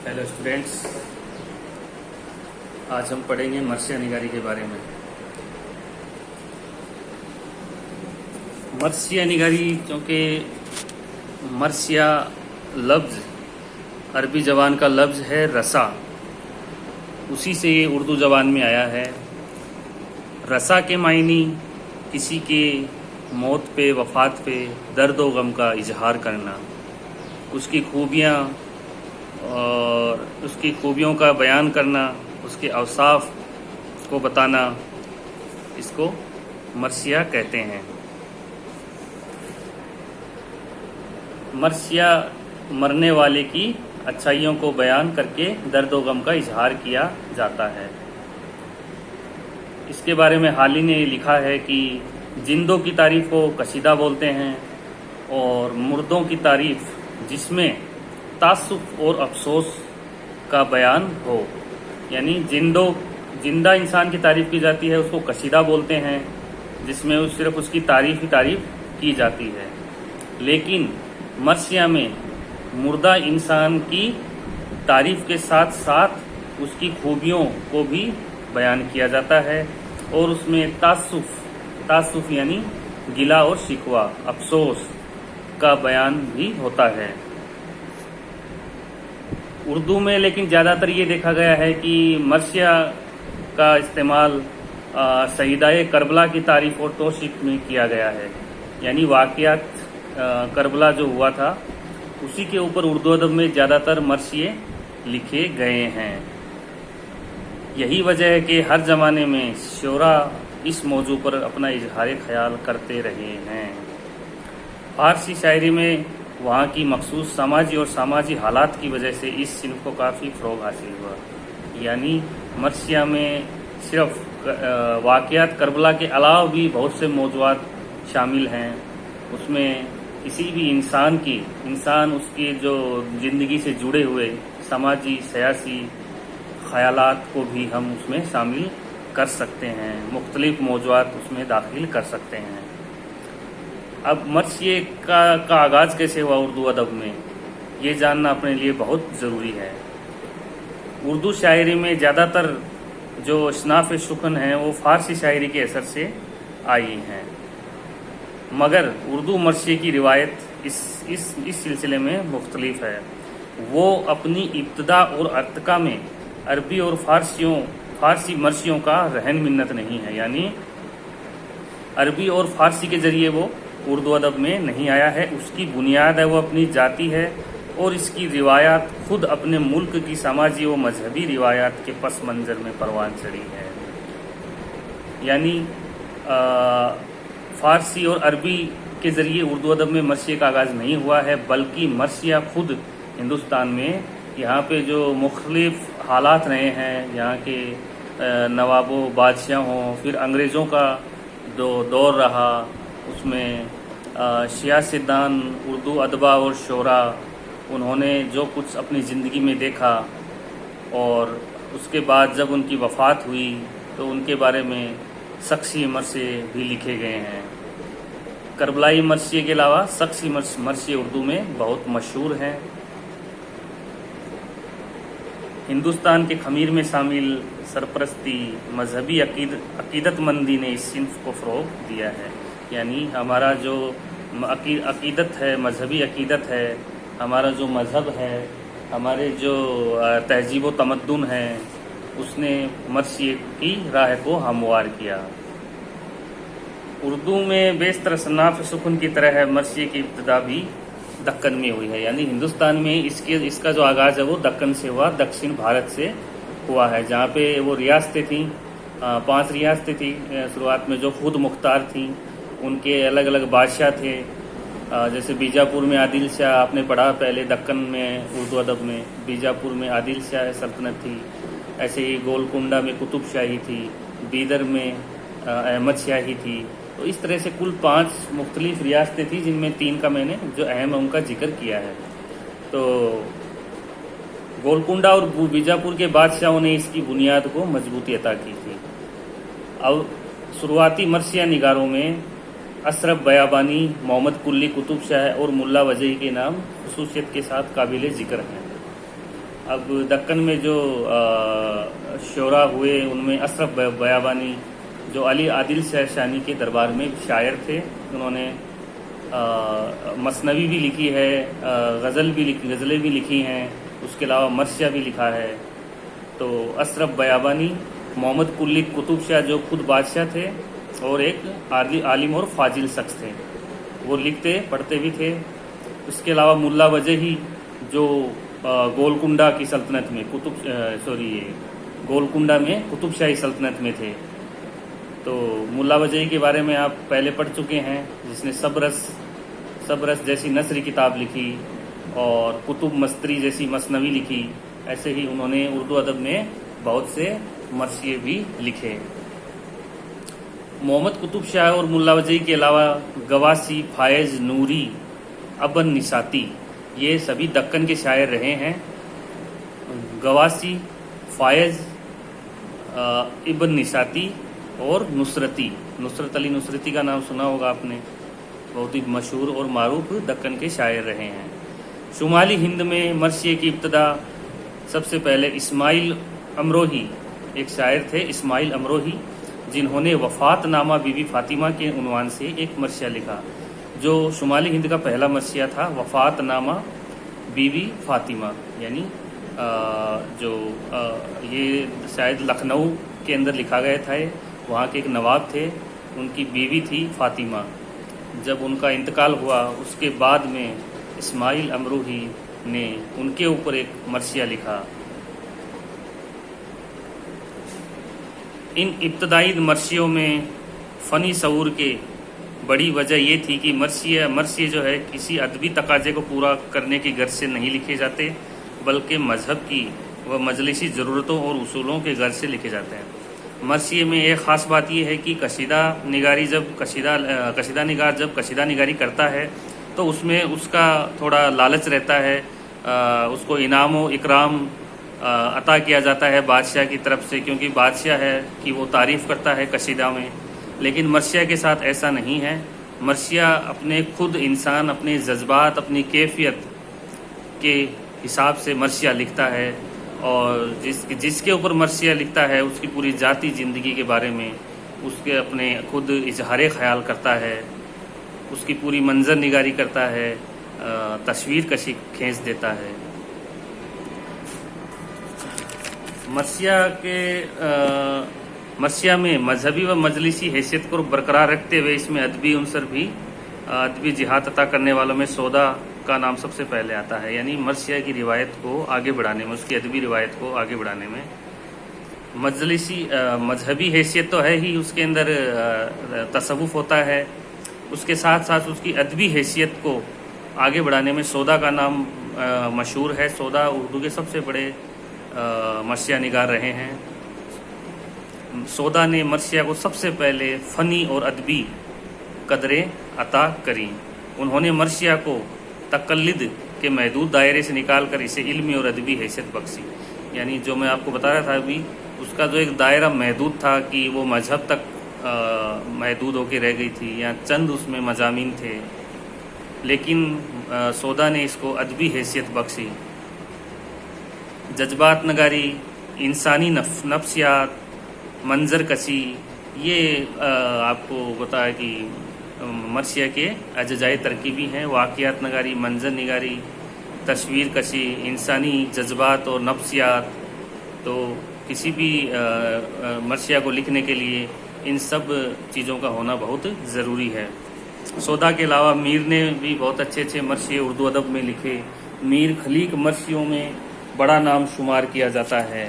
Hello students, आज हम पढ़ेंगे मर्सिया निगारी के बारे में। मर्सिया निगारी, क्योंकि मर्सिया लफ्ज़ अरबी ज़बान का लफ्ज़ है रसा, उसी से ये उर्दू ज़बान में आया है। रसा के मायनी किसी के मौत पे, वफ़ात पे दर्द व गम का इजहार करना, उसकी खूबियाँ और उसकी खूबियों का बयान करना, उसके अवसाफ को बताना, इसको मर्सिया कहते हैं। मर्सिया मरने वाले की अच्छाइयों को बयान करके दर्द व गम का इजहार किया जाता है। इसके बारे में हाली ने लिखा है कि जिंदों की तारीफ़ को कसीदा बोलते हैं और मुर्दों की तारीफ़ जिसमें तासुफ और अफसोस का बयान हो, यानी जिंदा इंसान की तारीफ़ की जाती है, उसको कसीदा बोलते हैं, जिसमें सिर्फ उसकी तारीफ़ ही तारीफ़ की जाती है। लेकिन मर्सिया में मुर्दा इंसान की तारीफ़ के साथ साथ उसकी खूबियों को भी बयान किया जाता है और उसमें तासुफ यानी गिला और शिकवा, अफसोस का बयान भी होता है। उर्दू में लेकिन ज़्यादातर ये देखा गया है कि मर्सिया का इस्तेमाल शहीदाए करबला की तारीफ़ और तौसीफ़ में किया गया है, यानी वाक़यात करबला जो हुआ था उसी के ऊपर उर्दू अदब में ज़्यादातर मर्सिये लिखे गए हैं। यही वजह है कि हर ज़माने में शोरा इस मौजू पर अपना इजहार ख्याल करते रहे हैं। फारसी शायरी में वहाँ की मखसूस समाजी और सामाजी हालात की वजह से इस सिन्फ को काफ़ी फ़रोग़ हासिल हुआ। यानी मर्सिया में सिर्फ वाक़यात करबला के अलावा भी बहुत से मौज़ूआत शामिल हैं। उसमें किसी भी इंसान उसकी जो ज़िंदगी से जुड़े हुए समाजी सियासी ख़यालात को भी हम उसमें शामिल कर सकते हैं, मुख्तलिफ़ मौज़ूआत उसमें दाखिल कर सकते हैं। अब मर्सिये का आगाज़ कैसे हुआ उर्दू अदब में, ये जानना अपने लिए बहुत ज़रूरी है। उर्दू शायरी में ज़्यादातर जो असनाफ़ शुकन हैं वो फ़ारसी शायरी के असर से आई हैं, मगर उर्दू मर्सिये की रिवायत इस सिलसिले में मुख्तलिफ है। वो अपनी इब्तदा और अर्तका में अरबी और फ़ारसी मर्सियों का रहन मिन्नत नहीं है, यानी अरबी और फ़ारसी के ज़रिए वो उर्दू अदब में नहीं आया है। उसकी बुनियाद है वो अपनी जाती है और इसकी रिवायात खुद अपने मुल्क की समाजी व मजहबी रिवायात के पस मंज़र में परवान चढ़ी है। यानी फ़ारसी और अरबी के ज़रिए उर्दू अदब में मर्सिये का आगाज़ नहीं हुआ है, बल्कि मर्सिया खुद हिंदुस्तान में यहाँ पे जो मुख्तलिफ़ हालात रहे हैं, यहाँ के नवाबों बादशाहों, फिर अंग्रेज़ों का दौर रहा, उसमें सियासतदान, उर्दू अदबा और शोरा, उन्होंने जो कुछ अपनी ज़िंदगी में देखा और उसके बाद जब उनकी वफ़ात हुई तो उनके बारे में शख्सी मर्सिये भी लिखे गए हैं। करबलाई मर्सिये के अलावा शख्सी मर्सिये उर्दू में बहुत मशहूर हैं। हिंदुस्तान के खमीर में शामिल सरपरस्ती, मजहबी अकीदतमंदी ने इस सिन्फ को फ़रोग़ दिया है। यानी हमारा जो अकीदत है, मजहबी अकीदत है, हमारा जो मज़हब है, हमारे जो तहज़ीब व तमद्दुन है, उसने मर्सिये की राह को हमवार किया। उर्दू में बेशतर असनाफ़ सुकून की तरह है मर्सिये की इब्तिदा भी दक्कन में हुई है, यानी हिंदुस्तान में इसका जो आगाज़ है वो दक्कन से हुआ, दक्षिण भारत से हुआ है, जहाँ पे वो रियासतें थीं, 5 रियासतें थीं शुरुआत में जो खुद मुख्तार थीं। उनके अलग अलग बादशाह थे, जैसे बीजापुर में आदिल शाह, आपने पढ़ा पहले दक्कन में उर्दू अदब में, बीजापुर में आदिल शाह सल्तनत थी। ऐसे ही गोलकुंडा में कुतुब शाही थी, बीदर में अहमद शाही थी। तो इस तरह से कुल 5 मुख्तलिफ रियासतें थी, जिनमें 3 का मैंने जो अहम है उनका जिक्र किया है। तो गोलकुंडा और बीजापुर के बादशाहों ने इसकी बुनियाद को मजबूती अता की थी। अब शुरुआती मर्सिया निगारों में अशरफ बयाबानी, मोहम्मद कुल्ली कुतुब शाह और मुल्ला वजही के नाम खुसूसियत के साथ काबिल ज़िक्र हैं। اب دکن میں جو شعراء ہوئے ان میں اشرف بیابانی جو علی عادل شہرشانی کے دربار میں شاعر تھے، انہوں نے مثنوی بھی لکھی ہے، غزلیں بھی لکھی ہیں، اس کے علاوہ مرثیہ بھی لکھا ہے۔ تو اشرف بیابانی محمد کلی قطب شاہ جو خود بادشاہ تھے اور ایک عالم اور فاضل شخص تھے، وہ لکھتے پڑھتے بھی تھے۔ اس کے علاوہ ملا وجہی جو گولکنڈہ کی سلطنت میں گولکنڈہ میں قطب شاہی سلطنت میں تھے۔ تو ملا وجہی کے بارے میں آپ پہلے پڑھ چکے ہیں، جس نے صبرس جیسی نثری کتاب لکھی اور کتب مستری جیسی مثنوی لکھی۔ ایسے ہی انہوں نے اردو ادب میں بہت سے مرثیے بھی لکھے۔ محمد قطب شاہ اور ملا وجہی کے علاوہ گواسی، فائز، نوری، ابن نساتی، یہ سبھی دکن کے شاعر رہے ہیں۔ گواسی، فائز، ابن نساتی اور نصرت علی نصرتی کا نام سنا ہوگا آپ نے، بہت ہی مشہور اور معروف دکن کے شاعر رہے ہیں۔ شمالی ہند میں مرثیے کی ابتدا سب سے پہلے اسماعیل امروہی، ایک شاعر تھے اسماعیل امروہی، جنہوں نے وفات نامہ بی بی فاطمہ کے عنوان سے ایک مرثیہ لکھا، جو شمالی ہند کا پہلا مرثیہ تھا، وفات نامہ بی بی فاطمہ، یعنی یہ شاید لکھنؤ کے اندر لکھا گیا تھا۔ وہاں کے ایک نواب تھے، ان کی بیوی تھی فاطمہ۔ جب ان کا انتقال ہوا اس کے بعد میں اسماعیل امروہی نے ان کے اوپر ایک مرثیہ لکھا۔ ان ابتدائی مرثیوں میں فنی شعور کے بڑی وجہ یہ تھی کہ مرثیے جو ہے کسی ادبی تقاضے کو پورا کرنے کی غرض سے نہیں لکھے جاتے، بلکہ مذہب کی و مجلسی ضرورتوں اور اصولوں کے غرض سے لکھے جاتے ہیں۔ مرثیے میں ایک خاص بات یہ ہے کہ قصیدہ نگار جب قصیدہ نگاری کرتا ہے تو اس میں اس کا تھوڑا لالچ رہتا ہے، اس کو انعام و اکرام عطا کیا جاتا ہے بادشاہ کی طرف سے، کیونکہ بادشاہ ہے کہ وہ تعریف کرتا ہے قصیدہ میں۔ لیکن مرثیہ کے ساتھ ایسا نہیں ہے۔ مرثیہ اپنے خود انسان اپنے جذبات، اپنی کیفیت کے حساب سے مرثیہ لکھتا ہے، اور جس کے اوپر مرثیہ لکھتا ہے اس کی پوری ذاتی زندگی کے بارے میں اس کے اپنے خود اظہار خیال کرتا ہے، اس کی پوری منظر نگاری کرتا ہے، تصویر کشی کھینچ دیتا ہے۔ مرثیہ میں مذہبی و مجلسی حیثیت کو برقرار رکھتے ہوئے اس میں ادبی عنصر بھی، ادبی جہاد عطا کرنے والوں میں سودا کا نام سب سے پہلے آتا ہے، یعنی مرثیہ کی روایت کو آگے بڑھانے میں، اس کی ادبی روایت کو آگے بڑھانے میں مذہبی حیثیت تو ہے ہی، اس کے اندر تصوف ہوتا ہے، اس کے ساتھ ساتھ اس کی ادبی حیثیت کو آگے بڑھانے میں سودا کا نام مشہور ہے۔ سودا اردو کے سب سے بڑے مرثیہ نگار رہے ہیں۔ سودا نے مرثیہ کو سب سے پہلے فنی اور ادبی قدریں عطا کریں۔ انہوں نے مرثیہ کو تقلید کے محدود دائرے سے نکال کر اسے علمی اور ادبی حیثیت بخشی، یعنی جو میں آپ کو بتا رہا تھا ابھی، اس کا جو ایک دائرہ محدود تھا کہ وہ مذہب تک محدود ہو کے رہ گئی تھی، یا چند اس میں مضامین تھے، لیکن سودا نے اس کو ادبی حیثیت بخشی۔ جذبات نگاری، انسانی نفسیات، منظر کشی، یہ آپ کو بتایا کہ مرثیہ کے اجزائے ترکیبی ہیں۔ واقعات نگاری، منظر نگاری، تصویر کشی، انسانی جذبات اور نفسیات۔ تو کسی بھی مرثیہ کو لکھنے کے لیے ان سب چیزوں کا ہونا بہت ضروری ہے۔ سودا کے علاوہ میر نے بھی بہت اچھے اچھے مرثیے اردو ادب میں لکھے۔ میر خلیق مرثیوں میں بڑا نام شمار کیا جاتا ہے،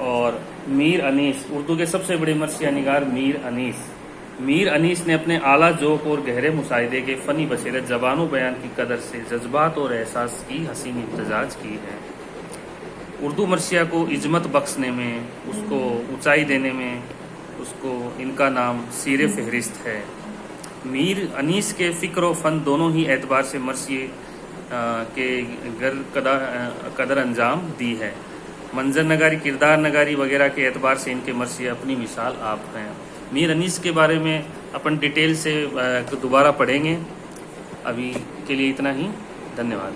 اور میر انیس اردو کے سب سے بڑے مرثیہ نگار میر انیس نے اپنے اعلیٰ ذوق اور گہرے مشاہدے کے فنی بصیرت، زبان و بیان کی قدر سے جذبات اور احساس کی حسین امتزاج کی ہے۔ اردو مرثیہ کو عظمت بخشنے میں، اس کو اونچائی دینے میں، اس کو ان کا نام سیر فہرست ہے۔ میر انیس کے فکر و فن دونوں ہی اعتبار سے مرثیے کے قدر انجام دی ہے۔ منظر نگاری، کردار نگاری وغیرہ کے اعتبار سے ان کے مرثیے اپنی مثال آپ ہیں۔ میر انیس کے بارے میں اپن ڈیٹیل سے دوبارہ پڑھیں گے۔ ابھی کے لیے اتنا ہی، دھنیہ واد۔